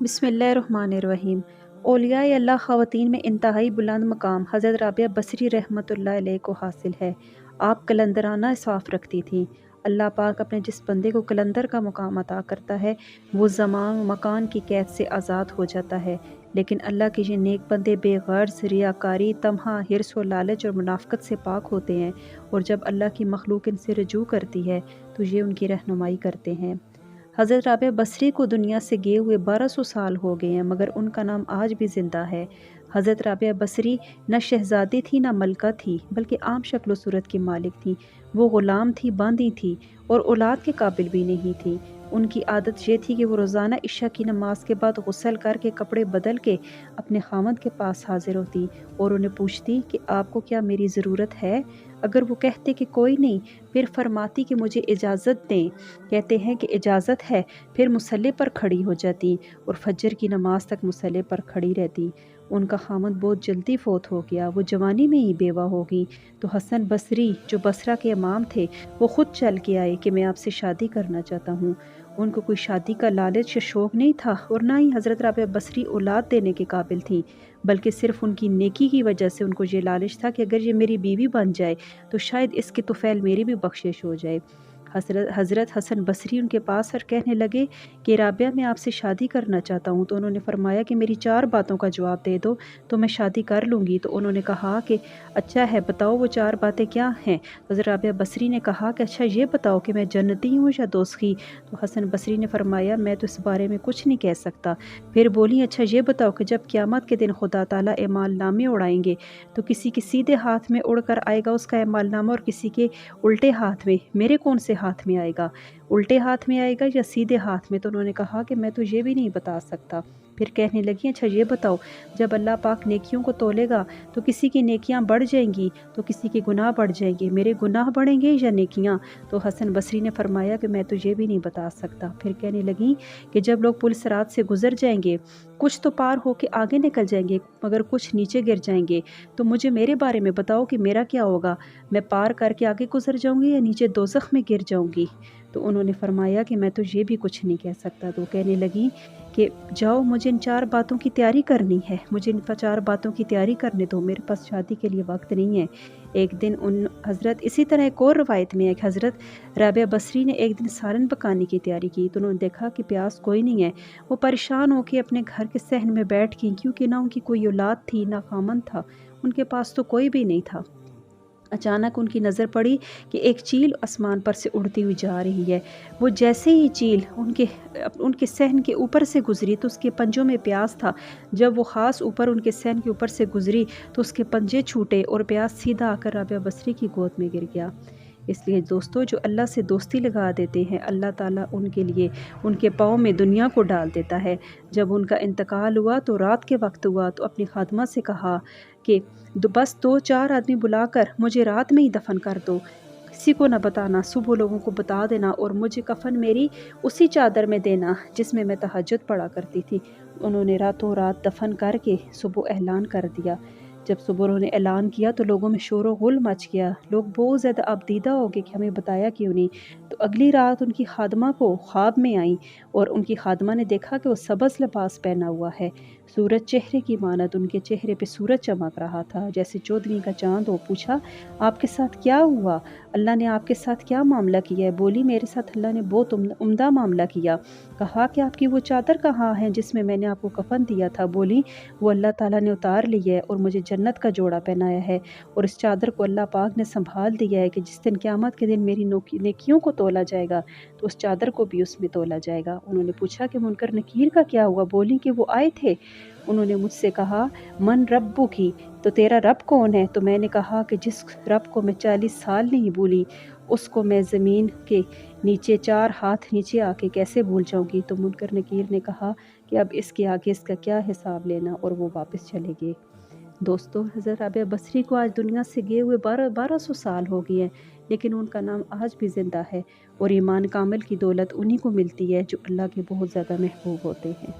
बिस्मिल्लाहिर्रहमानिर्रहीम। औलियाए अल्लाह ख़वातीन में इंतहाई बुलंद मकाम हज़रत राबिया बसरी रहमतुल्लाह अलैह को हासिल है। आप कलंदराना साफ़ रखती थीं। अल्लाह पाक अपने जिस बंदे को कलंदर का मुकाम अता करता है वो ज़मान मकान की कैद से आज़ाद हो जाता है। लेकिन अल्लाह के ये नेक बंदे बेगर्ज़, रियाकारी, तमहा, हिर्स और लालच और मुनाफ़क़त से पाक होते हैं, और जब अल्लाह की मखलूक इनसे रजू करती है तो ये उनकी रहनुमाई करते हैं। हज़रत राबिया बसरी को दुनिया से गए हुए 1200 साल हो गए हैं, मगर उनका नाम आज भी ज़िंदा है। हज़रत राबिया बसरी न शहज़ादी थी न मलका थी, बल्कि आम शक्ल सूरत की मालिक थी। वो ग़ुलाम थी, बांदी थी और औलाद के काबिल भी नहीं थी। उनकी आदत ये थी कि वो रोज़ाना इशा की नमाज के बाद गुस्ल करके कपड़े बदल के अपने खामद के पास हाजिर होती और उन्हें पूछती कि आपको क्या मेरी ज़रूरत है। अगर वो कहते कि कोई नहीं, फिर फरमाती कि मुझे इजाज़त दें। कहते हैं कि इजाज़त है, फिर मुसल्ले पर खड़ी हो जाती और फजर की नमाज तक मुसल्ले पर खड़ी रहती। उनका खामद बहुत जल्दी फ़ौत हो गया, वो जवानी में ही बेवा हो गई। तो हसन बसरी जो बसरा के इमाम थे, वो ख़ुद चल के आए कि मैं आपसे शादी करना चाहता हूँ। उनको कोई शादी का लालच या शौक़ नहीं था, और ना ही हज़रत राबिया बसरी औलाद देने के काबिल थी, बल्कि सिर्फ़ उनकी नेकी की वजह से उनको ये लालच था कि अगर ये मेरी बीवी बन जाए तो शायद इसके तुफ़ैल मेरी भी बख्शिश हो जाए। हज़रत हसन बसरी उनके पास और कहने लगे कि राबिया, मैं आपसे शादी करना चाहता हूँ। तो उन्होंने फरमाया कि मेरी 4 बातों का जवाब दे दो तो मैं शादी कर लूँगी। तो उन्होंने कहा कि अच्छा है, बताओ वो 4 बातें क्या हैं। तो हज़रत राबिया बसरी ने कहा कि अच्छा ये बताओ कि मैं जन्नती हूँ या दोज़खी। तो हसन बसरी ने फरमाया मैं तो इस बारे में कुछ नहीं कह सकता। फिर बोली अच्छा ये बताओ कि जब क़यामत के दिन खुदा ताला एमाल नामे उड़ाएंगे तो किसी के सीधे हाथ में उड़ कर आएगा उसका एमाल नामा, और किसी के उल्टे हाथ में, मेरे कौन से हाथ में आएगा, उल्टे हाथ में आएगा या सीधे हाथ में। तो उन्होंने कहा कि मैं तो ये भी नहीं बता सकता। फिर कहने लगी अच्छा ये बताओ, जब अल्लाह पाक नेकियों को तोलेगा तो किसी की नेकियां बढ़ जाएंगी तो किसी के गुनाह बढ़ जाएंगे, मेरे गुनाह बढ़ेंगे या नेकियां। तो हसन बसरी ने फरमाया कि मैं तो ये भी नहीं बता सकता। फिर कहने लगी कि जब लोग पुल सिरात से गुजर जाएंगे, कुछ तो पार होके आगे निकल जाएंगे मगर कुछ नीचे गिर जाएंगे, तो मुझे मेरे बारे में बताओ कि मेरा क्या होगा, मैं पार करके आगे गुजर जाऊंगी या नीचे दोज़ख में गिर जाऊंगी। तो उन्होंने फरमाया कि मैं तो ये भी कुछ नहीं कह सकता। तो कहने लगी कि जाओ, मुझे इन 4 बातों की तैयारी करनी है, मुझे इन 4 बातों की तैयारी करने दो, मेरे पास शादी के लिए वक्त नहीं है। एक दिन उन हज़रत इसी तरह एक और रवायत में है कि हज़रत राबिया बसरी ने एक दिन सालन पकाने की तैयारी की, तो उन्होंने देखा कि प्यास कोई नहीं है। वो परेशान होकर अपने घर के सहन में बैठ गई, क्योंकि ना उनकी कोई औलाद थी ना खामन था, उनके पास तो कोई भी नहीं था। अचानक उनकी नज़र पड़ी कि एक चील आसमान पर से उड़ती हुई जा रही है। वो जैसे ही चील उनके सहन के ऊपर से गुजरी तो उसके पंजों में प्यास था। जब वो ख़ास ऊपर उनके सहन के ऊपर से गुजरी तो उसके पंजे छूटे और प्यास सीधा आकर राबिया बसरी की गोद में गिर गया। इसलिए दोस्तों, जो अल्लाह से दोस्ती लगा देते हैं, अल्लाह ताला उनके लिए उनके पाँव में दुनिया को डाल देता है। जब उनका इंतकाल हुआ तो रात के वक्त हुआ, तो अपनी खादमा से कहा कि बस 2-4 आदमी बुलाकर मुझे रात में ही दफन कर दो, किसी को न बताना, सुबह लोगों को बता देना, और मुझे कफन मेरी उसी चादर में देना जिसमें मैं तहज्जुद पढ़ा करती थी। उन्होंने रातों रात दफन करके सुबह ऐलान कर दिया। जब सुबह उन्होंने ऐलान किया तो लोगों में शोर व गुल मच गया। लोग बहुत ज़्यादा अबदीदा हो गए कि हमें बताया क्यों नहीं। तो अगली रात उनकी खादमा को ख्वाब में आई, और उनकी खादमा ने देखा कि वो सब्ज़ लिबास पहना हुआ है, सूरज चेहरे की मानद उनके चेहरे पे सूरज चमक रहा था जैसे 14वीं का चाँद हो। पूछा आपके साथ क्या हुआ, अल्लाह ने आपके साथ क्या मामला किया है। बोली मेरे साथ अल्लाह ने बहुत उम्दा मामला किया। कहा कि आपकी वो चादर कहाँ है जिसमें मैंने आपको कफन दिया था। बोली वो अल्लाह ताला ने उतार ली है और मुझे जन्नत का जोड़ा पहनाया है, और इस चादर को अल्लाह पाक ने संभाल दिया है कि जिस दिन क़यामत के दिन मेरी नेकियों को तोला जाएगा तो उस चादर को भी उसमें तोला जाएगा। उन्होंने पूछा कि मुनकर नकीर का क्या हुआ। बोली कि वो आए थे, उन्होंने मुझसे कहा मन रब्बु की, तो तेरा रब कौन है। तो मैंने कहा कि जिस रब को मैं 40 साल नहीं भूली उसको मैं ज़मीन के नीचे 4 हाथ नीचे आके कैसे भूल जाऊंगी। तो मुनकर नकीर ने कहा कि अब इसके आगे इसका क्या हिसाब लेना, और वो वापस चले गए। दोस्तों, हज़रत राबिया बसरी को आज दुनिया से गए हुए 1200 साल हो गए हैं, लेकिन उनका नाम आज भी ज़िंदा है, और ईमान कामिल की दौलत उन्हीं को मिलती है जो अल्लाह के बहुत ज़्यादा महबूब होते हैं।